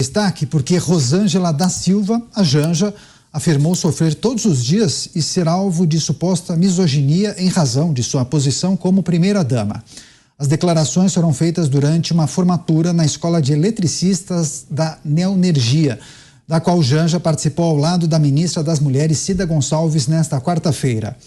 Destaque porque Rosângela da Silva, a Janja, afirmou sofrer todos os dias e ser alvo de suposta misoginia em razão de sua posição como primeira-dama. As declarações foram feitas durante uma formatura na Escola de Eletricistas da Neoenergia, da qual Janja participou ao lado da ministra das Mulheres, Cida Gonçalves, nesta quarta-feira.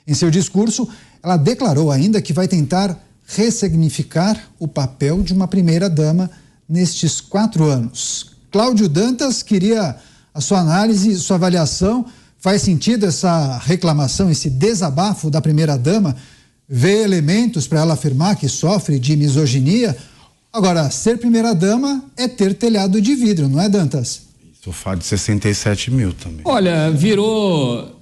Em seu discurso, ela declarou ainda que vai tentar ressignificar o papel de uma primeira-dama nestes 4 anos. Cláudio Dantas queria a sua análise, sua avaliação. Faz sentido essa reclamação, esse desabafo da primeira-dama? Vê elementos para ela afirmar que sofre de misoginia? Agora, ser primeira-dama é ter telhado de vidro, não é, Dantas? Sofá de 67 mil também. Olha, virou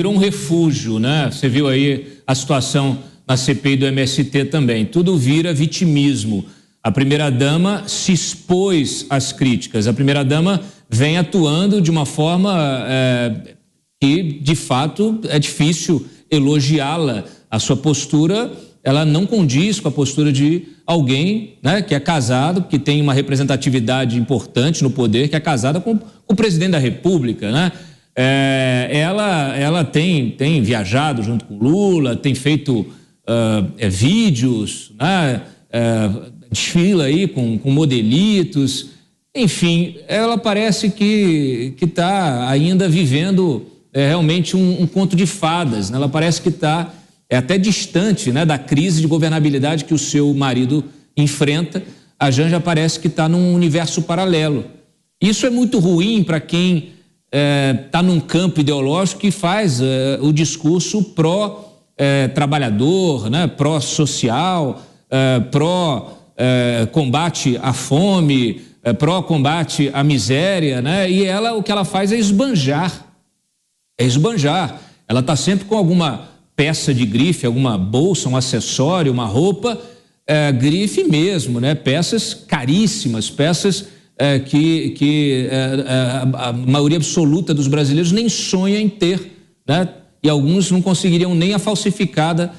um refúgio, né? Você viu aí a situação na CPI do MST também. Tudo vira vitimismo. A primeira-dama se expôs às críticas. A primeira-dama vem atuando de uma forma que, de fato, é difícil elogiá-la. A sua postura, ela não condiz com a postura de alguém, né, que é casado, que tem uma representatividade importante no poder, que é casada com o presidente da República, né? Ela tem viajado junto com Lula, tem feito vídeos, né? Desfila aí com modelitos, enfim, ela parece que está ainda vivendo realmente um conto de fadas, né? Ela parece que está até distante, né, da crise de governabilidade que o seu marido enfrenta. A Janja parece que está num universo paralelo. Isso é muito ruim para quem está num campo ideológico que faz o discurso pró-trabalhador, né, pró-social, pró-combate à fome, pró-combate à miséria, né? E ela, o que ela faz é esbanjar. Ela está sempre com alguma peça de grife, alguma bolsa, um acessório, uma roupa, grife mesmo, né? Peças caríssimas, peças que a maioria absoluta dos brasileiros nem sonha em ter, né? E alguns não conseguiriam nem a falsificada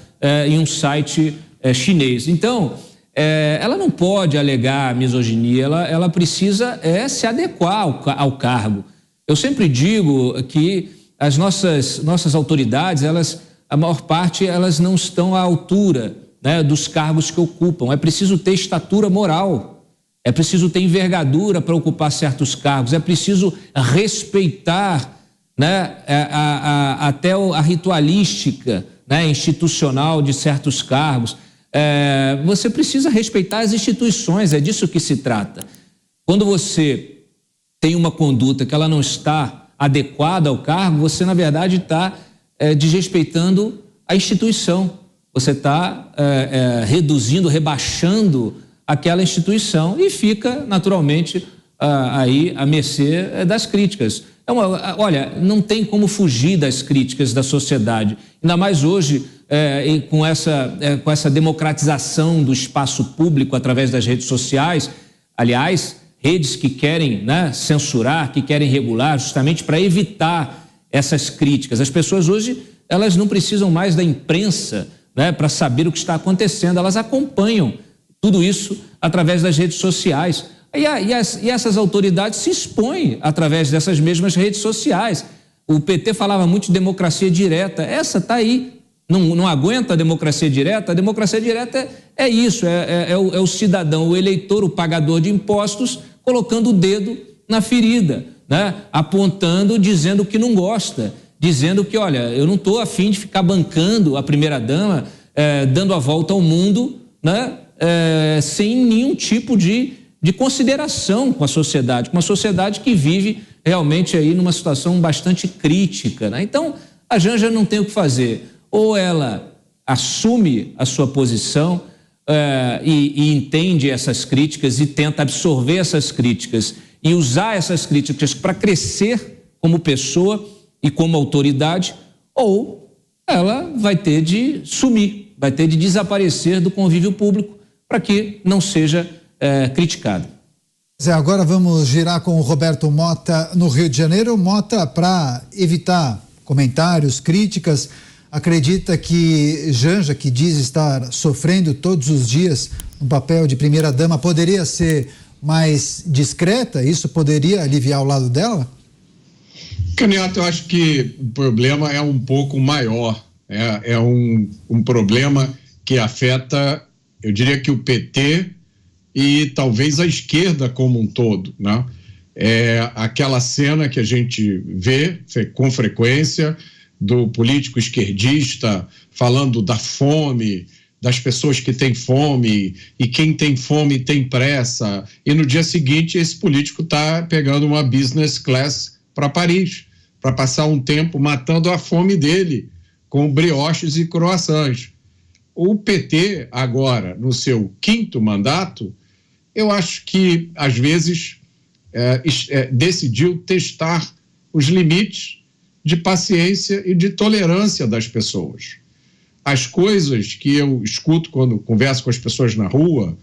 em um site chinês. Então, ela não pode alegar misoginia, ela precisa se adequar ao cargo. Eu sempre digo que as nossas autoridades, a maior parte, elas não estão à altura, né, dos cargos que ocupam. É preciso ter estatura moral, é preciso ter envergadura para ocupar certos cargos, é preciso respeitar, né, até a ritualística, né, institucional de certos cargos. Você precisa respeitar as instituições, é disso que se trata. Quando você tem uma conduta que ela não está adequada ao cargo, você, na verdade, está desrespeitando a instituição. Você está reduzindo, rebaixando aquela instituição e fica, naturalmente, aí à mercê das críticas. Então, olha, não tem como fugir das críticas da sociedade. Ainda mais hoje, com essa democratização do espaço público através das redes sociais. Aliás, redes que querem, né, censurar, que querem regular, justamente para evitar essas críticas. As pessoas hoje, elas não precisam mais da imprensa, né, para saber o que está acontecendo. Elas acompanham tudo isso através das redes sociais. E essas autoridades se expõem através dessas mesmas redes sociais. O PT falava muito de democracia direta. Essa está aí. Não aguenta a democracia direta? A democracia direta é isso, é o cidadão, o eleitor, o pagador de impostos, colocando o dedo na ferida, né? Apontando, dizendo que não gosta, dizendo que, olha, eu não estou afim de ficar bancando a primeira-dama, dando a volta ao mundo, né? Sem nenhum tipo de consideração com a sociedade, com uma sociedade que vive realmente aí numa situação bastante crítica, né? Então, a Janja não tem o que fazer. Ou ela assume a sua posição e entende essas críticas e tenta absorver essas críticas e usar essas críticas para crescer como pessoa e como autoridade, ou ela vai ter de sumir, vai ter de desaparecer do convívio público para que não seja criticada. Agora vamos girar com o Roberto Mota no Rio de Janeiro. Mota, para evitar comentários, críticas, acredita que Janja, que diz estar sofrendo todos os dias no papel de primeira-dama, poderia ser mais discreta, isso poderia aliviar o lado dela? Canhoto, eu acho que o problema é um pouco maior. É um problema que afeta, eu diria que o PT e talvez a esquerda como um todo, né? É aquela cena que a gente vê com frequência do político esquerdista falando da fome, das pessoas que têm fome, e quem tem fome tem pressa, e no dia seguinte esse político está pegando uma business class para Paris, para passar um tempo matando a fome dele com brioches e croissants. O PT agora, no seu 5º mandato, eu acho que às vezes decidiu testar os limites de paciência e de tolerância das pessoas. As coisas que eu escuto quando converso com as pessoas na rua,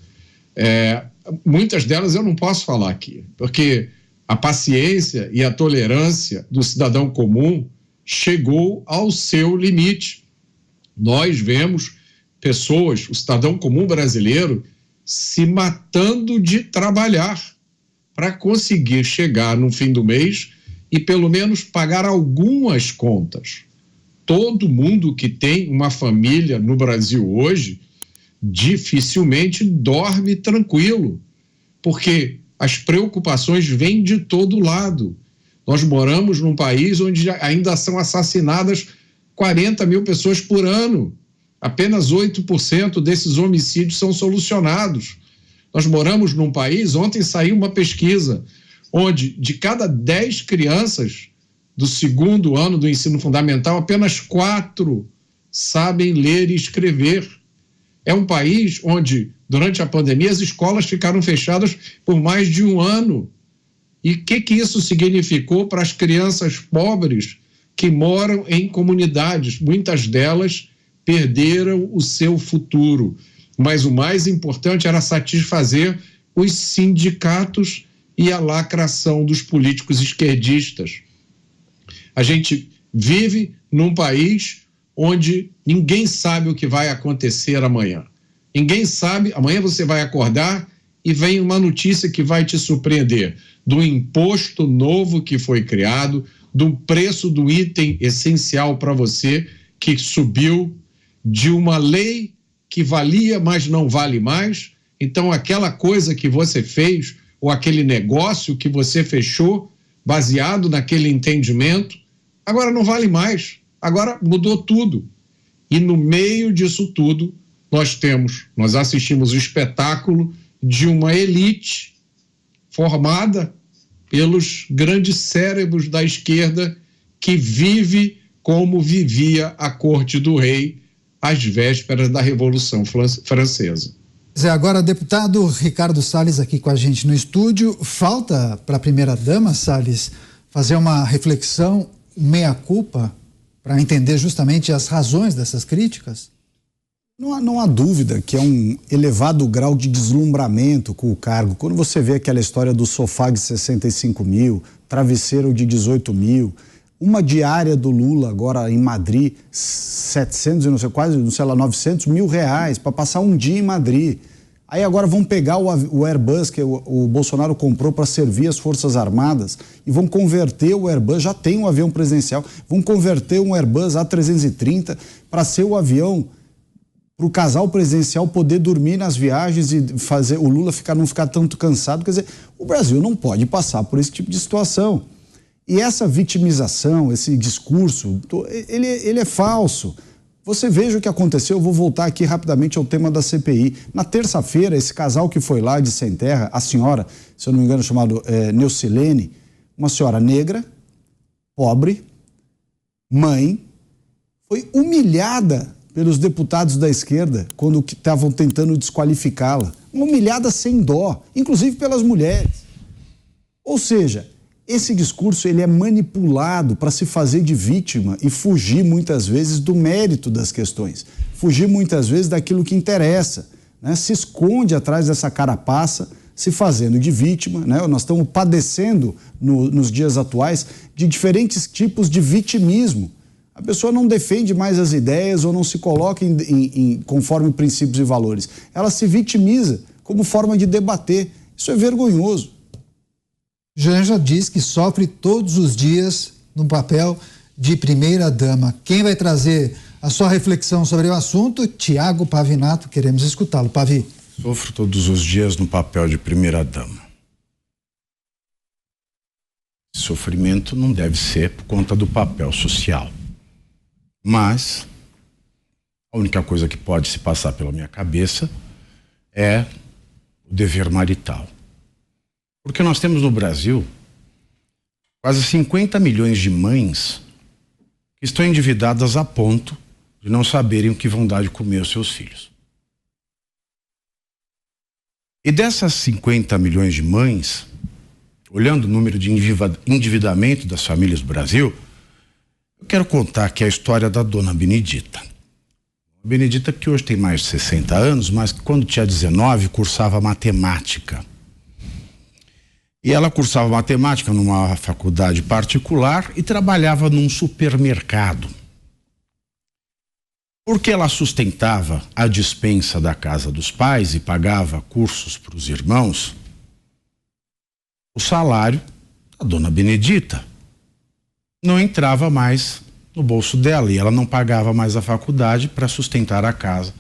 muitas delas eu não posso falar aqui, porque a paciência e a tolerância do cidadão comum chegou ao seu limite. Nós vemos pessoas, o cidadão comum brasileiro, se matando de trabalhar para conseguir chegar no fim do mês e pelo menos pagar algumas contas. Todo mundo que tem uma família no Brasil hoje dificilmente dorme tranquilo, porque as preocupações vêm de todo lado. Nós moramos num país onde ainda são assassinadas 40 mil pessoas por ano. Apenas 8% desses homicídios são solucionados. Nós moramos num país, ontem saiu uma pesquisa, onde de cada 10 crianças do 2º ano do ensino fundamental, apenas 4 sabem ler e escrever. É um país onde, durante a pandemia, as escolas ficaram fechadas por mais de um ano. E o que isso significou para as crianças pobres que moram em comunidades? Muitas delas perderam o seu futuro. Mas o mais importante era satisfazer os sindicatos e a lacração dos políticos esquerdistas. A gente vive num país onde ninguém sabe o que vai acontecer amanhã. Ninguém sabe, amanhã você vai acordar e vem uma notícia que vai te surpreender, do imposto novo que foi criado, do preço do item essencial para você que subiu, de uma lei que valia, mas não vale mais. Então, aquela coisa que você fez, ou aquele negócio que você fechou, baseado naquele entendimento, agora não vale mais. Agora mudou tudo. E no meio disso tudo, nós assistimos o espetáculo de uma elite formada pelos grandes cérebros da esquerda que vive como vivia a corte do rei às vésperas da Revolução Francesa. Zé, agora, deputado Ricardo Salles aqui com a gente no estúdio. Falta para a primeira-dama, Salles, fazer uma reflexão meia-culpa para entender justamente as razões dessas críticas? Não há dúvida que é um elevado grau de deslumbramento com o cargo. Quando você vê aquela história do sofá de 65 mil, travesseiro de 18 mil, uma diária do Lula agora em Madrid, 700, não sei, quase, não sei lá, 900 mil reais para passar um dia em Madrid. Aí agora vão pegar o Airbus que o Bolsonaro comprou para servir as Forças Armadas e vão converter o Airbus, já tem um avião presidencial, vão converter um Airbus A330 para ser o avião para o casal presidencial poder dormir nas viagens e fazer o Lula não ficar tanto cansado. Quer dizer, o Brasil não pode passar por esse tipo de situação. E essa vitimização, esse discurso, ele é falso. Você veja o que aconteceu, eu vou voltar aqui rapidamente ao tema da CPI. Na terça-feira, esse casal que foi lá de Sem Terra, a senhora, se eu não me engano, chamado Neucilene, uma senhora negra, pobre, mãe, foi humilhada pelos deputados da esquerda quando estavam tentando desqualificá-la. Uma humilhada sem dó, inclusive pelas mulheres. Ou seja, esse discurso ele é manipulado para se fazer de vítima e fugir muitas vezes do mérito das questões, fugir muitas vezes daquilo que interessa, né? Se esconde atrás dessa carapaça, se fazendo de vítima, né? Nós estamos padecendo nos dias atuais de diferentes tipos de vitimismo. A pessoa não defende mais as ideias ou não se coloca conforme princípios e valores. Ela se vitimiza como forma de debater. Isso é vergonhoso. Janja diz que sofre todos os dias no papel de primeira-dama. Quem vai trazer a sua reflexão sobre o assunto? Tiago Pavinato, queremos escutá-lo. Pavi. Sofro todos os dias no papel de primeira-dama. Sofrimento não deve ser por conta do papel social. Mas a única coisa que pode se passar pela minha cabeça é o dever marital. Porque nós temos no Brasil quase 50 milhões de mães que estão endividadas a ponto de não saberem o que vão dar de comer aos seus filhos. E dessas 50 milhões de mães, olhando o número de endividamento das famílias do Brasil, eu quero contar aqui a história da dona Benedita. A Benedita, que hoje tem mais de 60 anos, mas que quando tinha 19 cursava matemática. E ela cursava matemática numa faculdade particular e trabalhava num supermercado. Porque ela sustentava a despensa da casa dos pais e pagava cursos para os irmãos, o salário da dona Benedita não entrava mais no bolso dela e ela não pagava mais a faculdade para sustentar a casa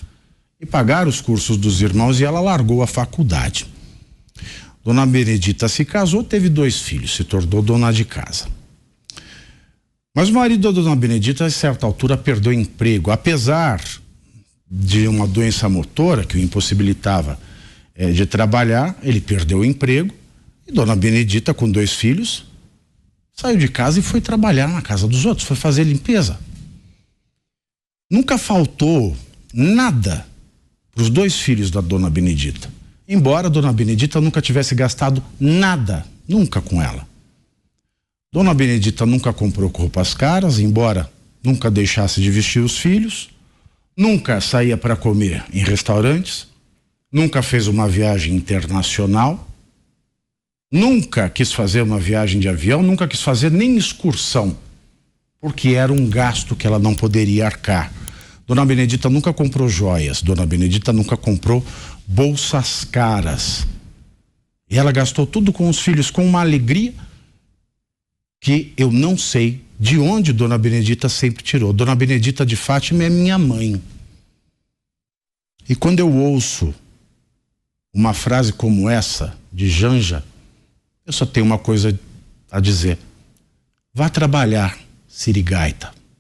e pagar os cursos dos irmãos, e ela largou a faculdade. Dona Benedita se casou, teve 2 filhos, se tornou dona de casa. Mas o marido da dona Benedita, a certa altura, perdeu o emprego, apesar de uma doença motora que o impossibilitava de trabalhar. Ele perdeu o emprego e dona Benedita, com 2 filhos, saiu de casa e foi trabalhar na casa dos outros, foi fazer limpeza. Nunca faltou nada para os 2 filhos da dona Benedita. Embora a dona Benedita nunca tivesse gastado nada, nunca com ela. Dona Benedita nunca comprou roupas caras, embora nunca deixasse de vestir os filhos, nunca saía para comer em restaurantes, nunca fez uma viagem internacional, nunca quis fazer uma viagem de avião, nunca quis fazer nem excursão, porque era um gasto que ela não poderia arcar. Dona Benedita nunca comprou joias, Dona Benedita nunca comprou bolsas caras. E ela gastou tudo com os filhos com uma alegria que eu não sei de onde Dona Benedita sempre tirou. Dona Benedita de Fátima é minha mãe. E quando eu ouço uma frase como essa de Janja, eu só tenho uma coisa a dizer: vá trabalhar, sirigaita.